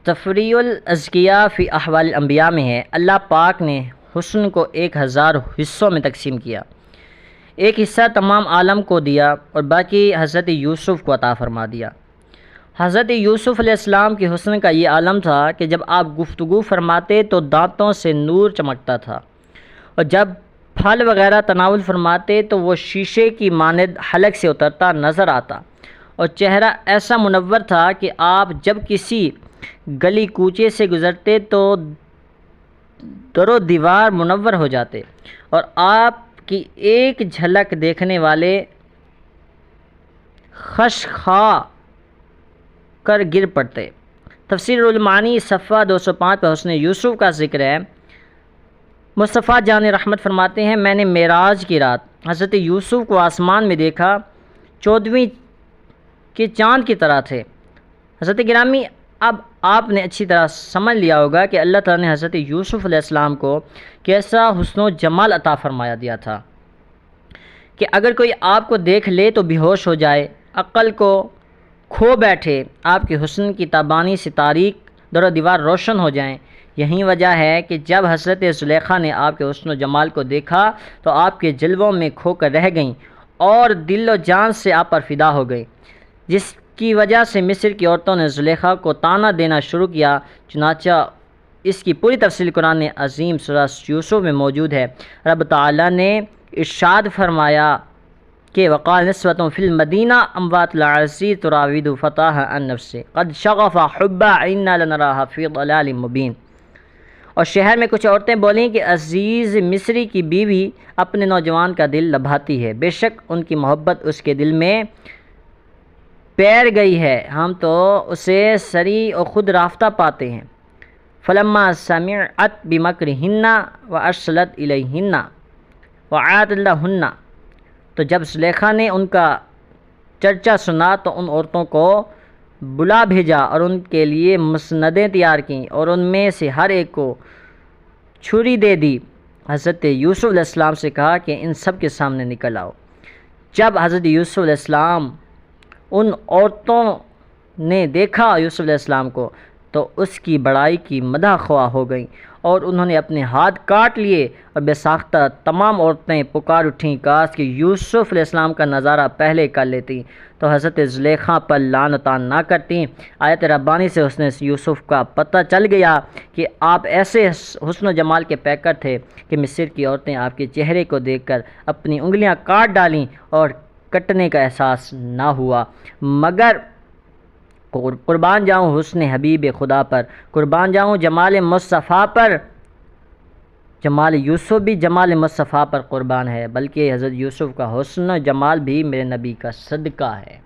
تفریع الازکیاء فی احوال الانبیاء میں ہے، اللہ پاک نے حسن کو 1000 حصوں میں تقسیم کیا، ایک حصہ تمام عالم کو دیا اور باقی حضرت یوسف کو عطا فرما دیا۔ حضرت یوسف علیہ السلام کے حسن کا یہ عالم تھا کہ جب آپ گفتگو فرماتے تو دانتوں سے نور چمکتا تھا، اور جب پھل وغیرہ تناول فرماتے تو وہ شیشے کی مانند حلق سے اترتا نظر آتا، اور چہرہ ایسا منور تھا کہ آپ جب کسی گلی کوچے سے گزرتے تو در و دیوار منور ہو جاتے، اور آپ کی ایک جھلک دیکھنے والے خشخاء کر گر پڑتے۔ تفسیر المعانی صفحہ 205 پر حسن یوسف کا ذکر ہے۔ مصطفیٰ جان رحمت فرماتے ہیں، میں نے معراج کی رات حضرت یوسف کو آسمان میں دیکھا، 14ویں کے چاند کی طرح تھے۔ حضرت گرامی، اب آپ نے اچھی طرح سمجھ لیا ہوگا کہ اللہ تعالیٰ نے حضرت یوسف علیہ السلام کو کیسا حسن و جمال عطا فرمایا دیا تھا کہ اگر کوئی آپ کو دیکھ لے تو بے ہوش ہو جائے، عقل کو کھو بیٹھے، آپ کے حسن کی تابانی سے تاریک در و دیوار روشن ہو جائیں۔ یہی وجہ ہے کہ جب حضرت زلیخا نے آپ کے حسن و جمال کو دیکھا تو آپ کے جلووں میں کھو کر رہ گئیں اور دل و جان سے آپ پر فدا ہو گئیں، جس کی وجہ سے مصر کی عورتوں نے زلیخا کو طعنہ دینا شروع کیا۔ چنانچہ اس کی پوری تفصیل قرآن عظیم سورہ یوسف میں موجود ہے۔ رب تعالیٰ نے ارشاد فرمایا کہ وقال نسوة فی المدینہ اموات العزیز تراود فتاها عن نفسه قد شغف حبا انا لنراها فی ضلال مبین۔ اور شہر میں کچھ عورتیں بولیں کہ عزیز مصری کی بیوی اپنے نوجوان کا دل لبھاتی ہے، بے شک ان کی محبت اس کے دل میں پیر گئی ہے، ہم تو اسے سری اور خود رافتہ پاتے ہیں۔ فلما سمعت بمکرہن وارسلت الیہن وعاد لہن، تو جب زلیخا نے ان کا چرچا سنا تو ان عورتوں کو بلا بھیجا اور ان کے لیے مسندیں تیار کیں اور ان میں سے ہر ایک کو چھری دے دی۔ حضرت یوسف علیہ السلام سے کہا کہ ان سب کے سامنے نکل آؤ۔ جب حضرت یوسف علیہ السلام ان عورتوں نے دیکھا یوسف علیہ السلام کو تو اس کی بڑائی کی مدح خواہ ہو گئیں اور انہوں نے اپنے ہاتھ کاٹ لیے، اور بے ساختہ تمام عورتیں پکار اٹھیں کاش کہ یوسف علیہ السلام کا نظارہ پہلے کر لیتی تو حضرت زلیخا پر لعنتاں نہ کرتیں۔ آیت ربانی سے حسن یوسف کا پتہ چل گیا کہ آپ ایسے حسن و جمال کے پیکر تھے کہ مصر کی عورتیں آپ کے چہرے کو دیکھ کر اپنی انگلیاں کاٹ ڈالیں اور کٹنے کا احساس نہ ہوا، مگر قربان جاؤں حسن حبیب خدا پر، قربان جاؤں جمال مصطفیٰ پر۔ جمال یوسف بھی جمال مصطفیٰ پر قربان ہے، بلکہ حضرت یوسف کا حسن و جمال بھی میرے نبی کا صدقہ ہے۔